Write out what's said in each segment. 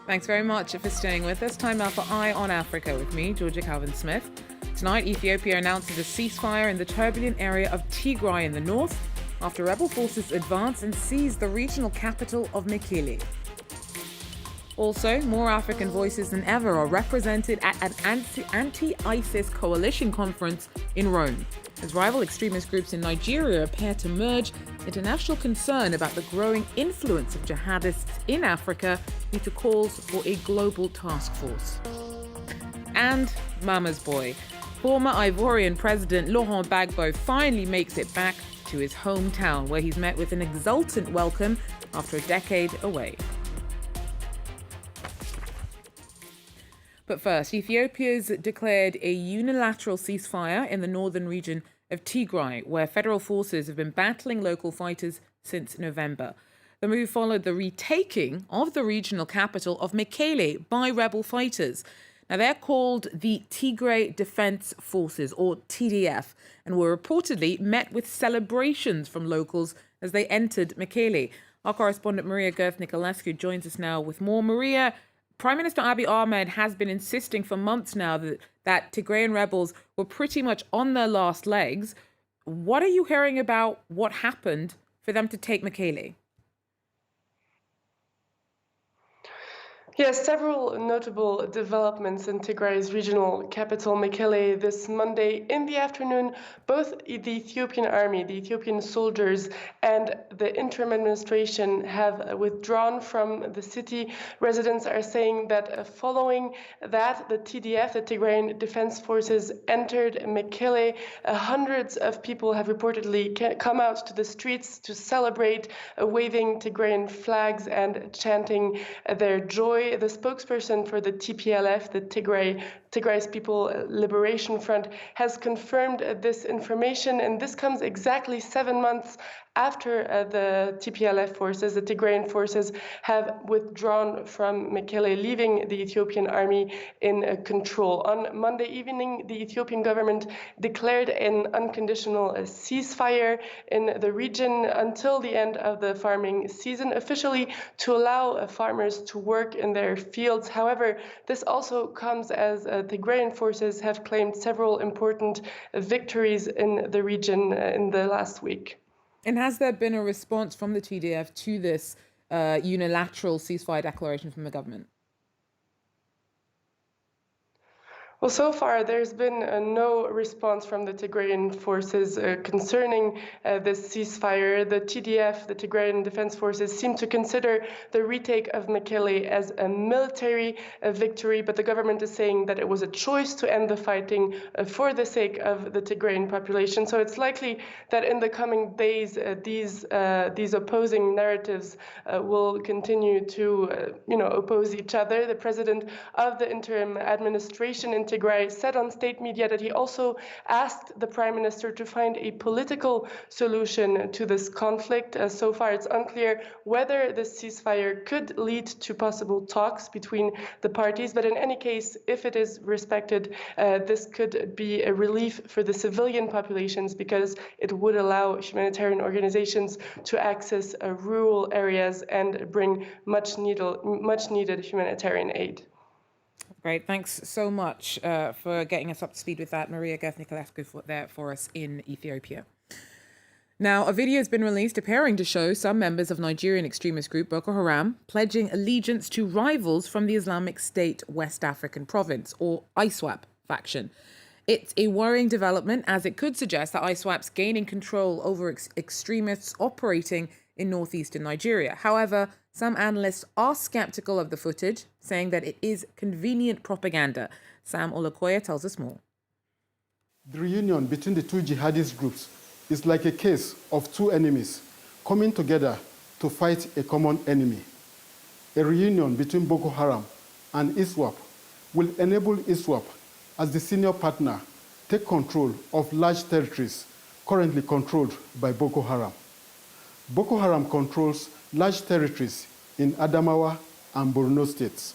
Thanks very much for staying with us. Time now for Eye on Africa with me, Georgia Calvin-Smith. Tonight, Ethiopia announces a ceasefire in the turbulent area of Tigray in the north after rebel forces advance and seize the regional capital of Mekele. Also, more African voices than ever are represented at an anti-ISIS coalition conference in Rome. As rival extremist groups in Nigeria appear to merge, international concern about the growing influence of jihadists in Africa lead to calls for a global task force. And Mama's boy. Former Ivorian President Laurent Gbagbo finally makes it back to his hometown, where he's met with an exultant welcome after a decade away. But first, Ethiopia's declared a unilateral ceasefire in the northern region of Tigray, where federal forces have been battling local fighters since November. The move followed the retaking of the regional capital of Mekele by rebel fighters. Now, they're called the Tigray Defense Forces, or TDF, and were reportedly met with celebrations from locals as they entered Mekele. Our correspondent Maria Gerth-Nicolescu joins us now with more. Maria, Prime Minister Abiy Ahmed has been insisting for months now that Tigrayan rebels were pretty much on their last legs. What are you hearing about what happened for them to take Mekele? Yes, several notable developments in Tigray's regional capital, Mekele, this Monday in the afternoon. Both the Ethiopian army, the Ethiopian soldiers, and the interim administration have withdrawn from the city. Residents are saying that following that, the TDF, the Tigrayan Defense Forces, entered Mekele. Hundreds of people have reportedly come out to the streets to celebrate, waving Tigrayan flags and chanting their joy. The spokesperson for the TPLF, the Tigray's People Liberation Front, has confirmed this information, and this comes exactly 7 months after the TPLF forces, the Tigrayan forces, have withdrawn from Mekele, leaving the Ethiopian army in control. On Monday evening, the Ethiopian government declared an unconditional ceasefire in the region until the end of the farming season, officially to allow farmers to work in their fields. However, this also comes as Tigrayan forces have claimed several important victories in the region in the last week. And has there been a response from the TDF to this unilateral ceasefire declaration from the government? Well, so far, there's been no response from the Tigrayan forces concerning this ceasefire. The TDF, the Tigrayan Defense Forces, seem to consider the retake of Mekele as a military victory, but the government is saying that it was a choice to end the fighting for the sake of the Tigrayan population. So it's likely that in the coming days, these opposing narratives will continue to, oppose each other. The president of the interim administration in Tigray said on state media that he also asked the prime minister to find a political solution to this conflict. So far, it's unclear whether this ceasefire could lead to possible talks between the parties. But in any case, if it is respected, this could be a relief for the civilian populations because it would allow humanitarian organizations to access rural areas and bring much needed humanitarian aid. Great. Thanks so much for getting us up to speed with that. Maria Gerth-Nicolescu there for us in Ethiopia. Now, a video has been released appearing to show some members of Nigerian extremist group Boko Haram pledging allegiance to rivals from the Islamic State West African Province, or Iswap, faction. It's a worrying development, as it could suggest that Iswap's gaining control over extremists operating in northeastern Nigeria. However, some analysts are skeptical of the footage, saying that it is convenient propaganda. Sam Olukoya tells us more. The reunion between the two jihadist groups is like a case of two enemies coming together to fight a common enemy. A reunion between Boko Haram and Iswap will enable Iswap, as the senior partner, take control of large territories currently controlled by Boko Haram. Boko Haram controls large territories in Adamawa and Borno states.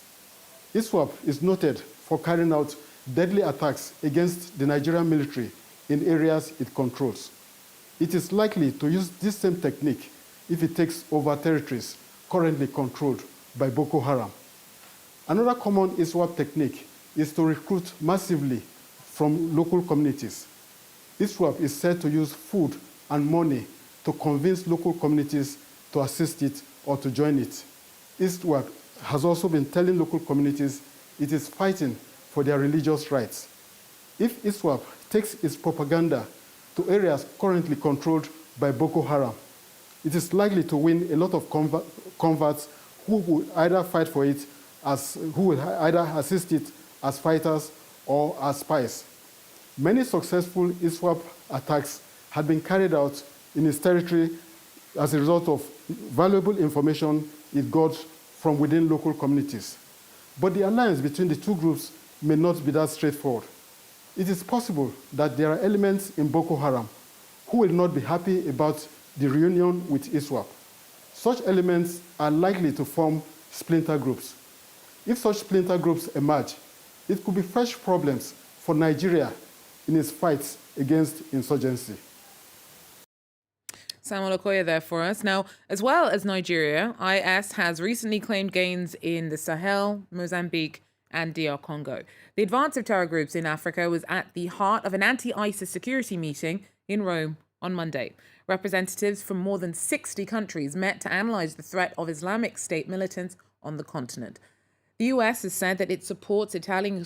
Iswap is noted for carrying out deadly attacks against the Nigerian military in areas it controls. It is likely to use this same technique if it takes over territories currently controlled by Boko Haram. Another common Iswap technique is to recruit massively from local communities. Iswap is said to use food and money to convince local communities to assist it or to join it. Iswap has also been telling local communities it is fighting for their religious rights. If Iswap takes its propaganda to areas currently controlled by Boko Haram, it is likely to win a lot of converts who will either fight for it who will either assist it as fighters or as spies. Many successful Iswap attacks had been carried out in its territory as a result of valuable information it got from within local communities. But the alliance between the two groups may not be that straightforward. It is possible that there are elements in Boko Haram who will not be happy about the reunion with Iswap. Such elements are likely to form splinter groups. If such splinter groups emerge, it could be fresh problems for Nigeria in its fights against insurgency. Samuel Okoye there for us. Now, as well as Nigeria, IS has recently claimed gains in the Sahel, Mozambique, and DR Congo. The advance of terror groups in Africa was at the heart of an anti-ISIS security meeting in Rome on Monday. Representatives from more than 60 countries met to analyze the threat of Islamic State militants on the continent. The US has said that it supports Italian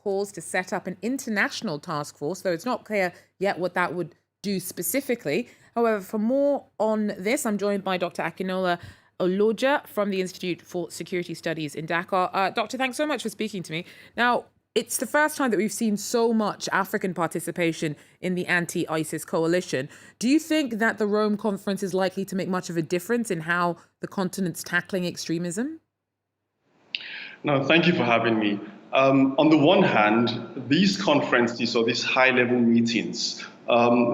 calls to set up an international task force, though it's not clear yet what that would do specifically. However, for more on this, I'm joined by Dr. Akinola Oloja from the Institute for Security Studies in Dakar. Doctor, thanks so much for speaking to me. Now, it's the first time that we've seen so much African participation in the anti-ISIS coalition. Do you think that the Rome conference is likely to make much of a difference in how the continent's tackling extremism? No, thank you for having me. On the one hand, these conferences or these high-level meetings,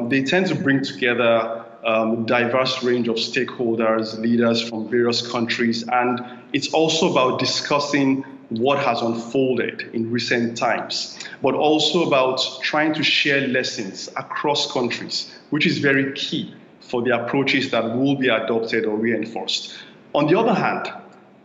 they tend to bring together a diverse range of stakeholders, leaders from various countries, and it's also about discussing what has unfolded in recent times, but also about trying to share lessons across countries, which is very key for the approaches that will be adopted or reinforced. On the other hand,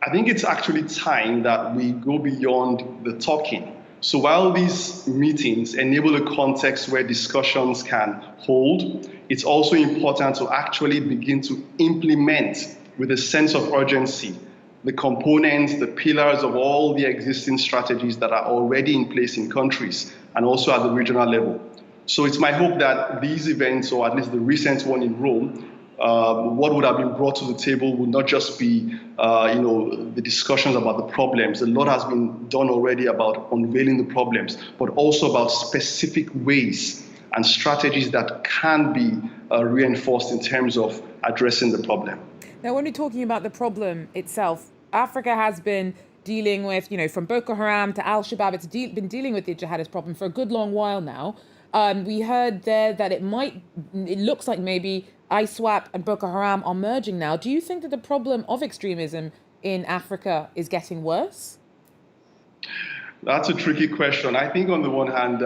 I think it's actually time that we go beyond the talking. So while these meetings enable a context where discussions can hold, it's also important to actually begin to implement with a sense of urgency the components, the pillars of all the existing strategies that are already in place in countries and also at the regional level. So it's my hope that these events, or at least the recent one in Rome, what would have been brought to the table would not just be, the discussions about the problems. A lot has been done already about unveiling the problems, but also about specific ways and strategies that can be reinforced in terms of addressing the problem. Now, when we're talking about the problem itself, Africa has been dealing with, from Boko Haram to Al-Shabaab, it's been dealing with the jihadist problem for a good long while now. We heard there that it looks like maybe Iswap and Boko Haram are merging now. Do you think that the problem of extremism in Africa is getting worse? That's a tricky question. I think on the one hand,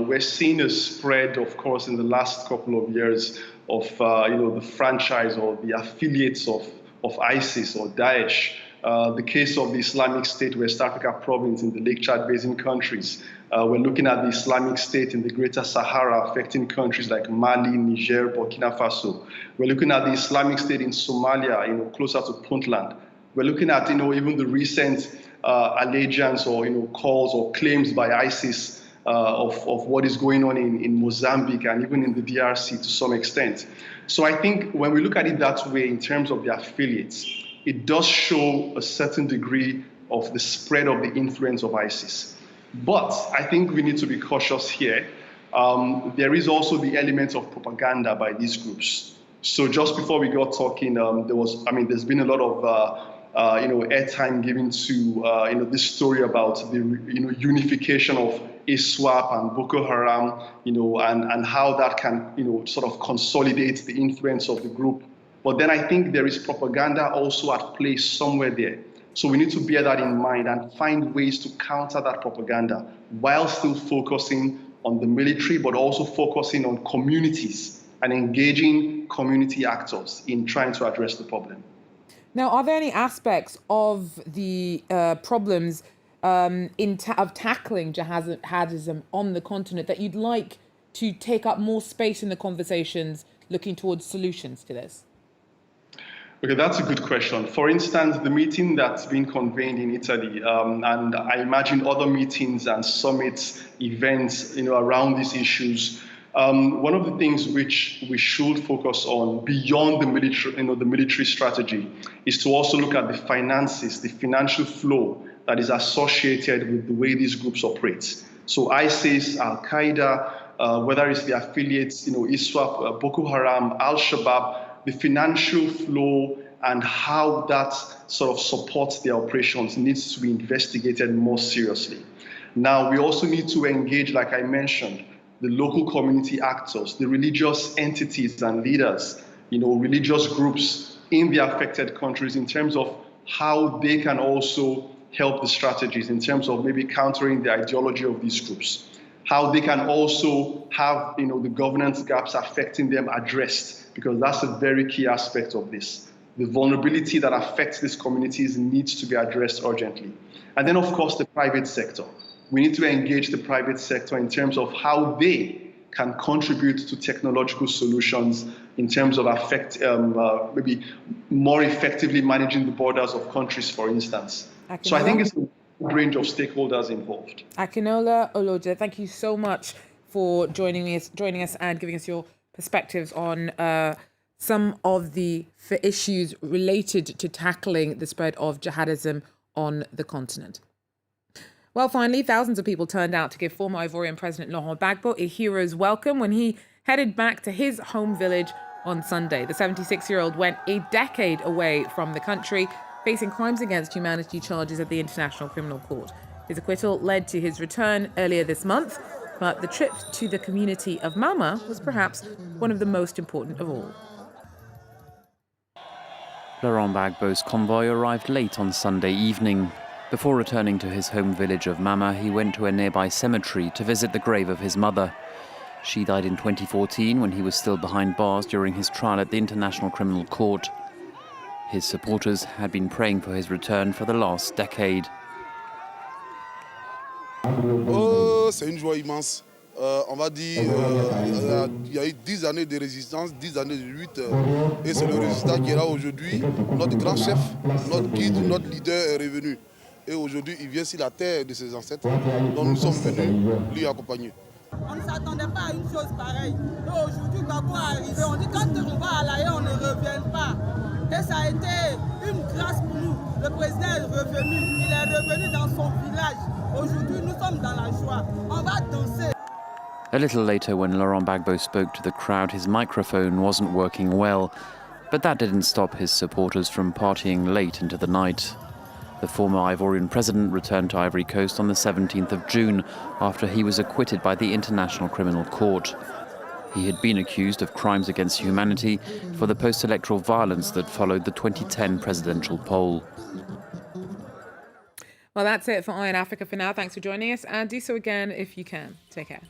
we're seeing a spread, of course, in the last couple of years of, the franchise or the affiliates of ISIS or Daesh. The case of the Islamic State West Africa province in the Lake Chad Basin countries. We're looking at the Islamic State in the Greater Sahara affecting countries like Mali, Niger, Burkina Faso. We're looking at the Islamic State in Somalia, closer to Puntland. We're looking at, even the recent alliegance or, calls or claims by ISIS of what is going on in Mozambique and even in the DRC to some extent. So I think when we look at it that way in terms of the affiliates, it does show a certain degree of the spread of the influence of ISIS. But I think we need to be cautious here. There is also the element of propaganda by these groups. So just before we got talking, there's been a lot of airtime given to this story about the unification of Iswap and Boko Haram, and how that can sort of consolidate the influence of the group. But then I think there is propaganda also at play somewhere there. So we need to bear that in mind and find ways to counter that propaganda while still focusing on the military, but also focusing on communities and engaging community actors in trying to address the problem. Now, are there any aspects of the problems of tackling jihadism on the continent that you'd like to take up more space in the conversations looking towards solutions to this? Okay, that's a good question. For instance, the meeting that's been convened in Italy, and I imagine other meetings and summits, events, around these issues. One of the things which we should focus on beyond the military strategy is to also look at the finances, the financial flow that is associated with the way these groups operate. So ISIS, Al-Qaeda, whether it's the affiliates, Iswap, Boko Haram, Al-Shabaab, the financial flow and how that sort of supports their operations needs to be investigated more seriously. Now, we also need to engage, like I mentioned, the local community actors, the religious entities and leaders, religious groups in the affected countries in terms of how they can also help the strategies in terms of maybe countering the ideology of these groups, how they can also have, the governance gaps affecting them addressed, because that's a very key aspect of this. The vulnerability that affects these communities needs to be addressed urgently. And then, of course, the private sector. We need to engage the private sector in terms of how they can contribute to technological solutions in terms of maybe more effectively managing the borders of countries, for instance. So I think it's a range of stakeholders involved. Akinola Oloje, thank you so much for joining us and giving us your perspectives on some of the issues related to tackling the spread of jihadism on the continent. Well, finally, thousands of people turned out to give former Ivorian President Laurent Gbagbo a hero's welcome when he headed back to his home village on Sunday. The 76-year-old went a decade away from the country, facing crimes against humanity charges at the International Criminal Court. His acquittal led to his return earlier this month, but the trip to the community of Mama was perhaps one of the most important of all. Laurent Gbagbo's convoy arrived late on Sunday evening. Before returning to his home village of Mama, he went to a nearby cemetery to visit the grave of his mother. She died in 2014 when he was still behind bars during his trial at the International Criminal Court. His supporters had been praying for his return for the last decade. Oh, c'est une joie immense. On va dire, il y a eu 10 années de résistance, 10 années de lutte, et c'est le résultat qui est là aujourd'hui. Notre grand chef, notre guide, notre leader est revenu. Et aujourd'hui, il vient sur la terre de ses ancêtres, dont nous sommes venus lui accompagner. On ne s'attendait pas à une chose pareille. Et aujourd'hui, Gbagbo est arrivé. On dit quand on va à l'Aïe, on ne revient pas. Et ça a été une grâce pour nous. Le président est revenu. Il est revenu dans son village. Aujourd'hui, nous sommes dans la joie. On va danser. A little later, when Laurent Gbagbo spoke to the crowd, his microphone wasn't working well. But that didn't stop his supporters from partying late into the night. The former Ivorian president returned to Ivory Coast on the 17th of June after he was acquitted by the International Criminal Court. He had been accused of crimes against humanity for the post-electoral violence that followed the 2010 presidential poll. Well, that's it for Eye on Africa for now. Thanks for joining us, and do so again if you can. Take care.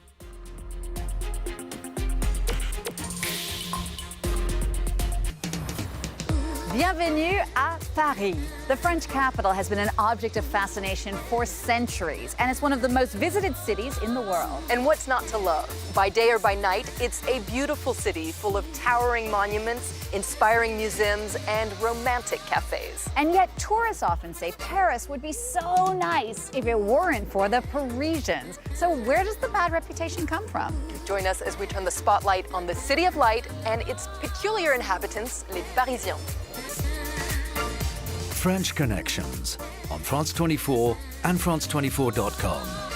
Bienvenue à Paris. The French capital has been an object of fascination for centuries, and it's one of the most visited cities in the world. And what's not to love? By day or by night, it's a beautiful city full of towering monuments, inspiring museums, and romantic cafes. And yet tourists often say Paris would be so nice if it weren't for the Parisians. So where does the bad reputation come from? Join us as we turn the spotlight on the City of Light and its peculiar inhabitants, les Parisiens. French Connections on France 24 and France24.com.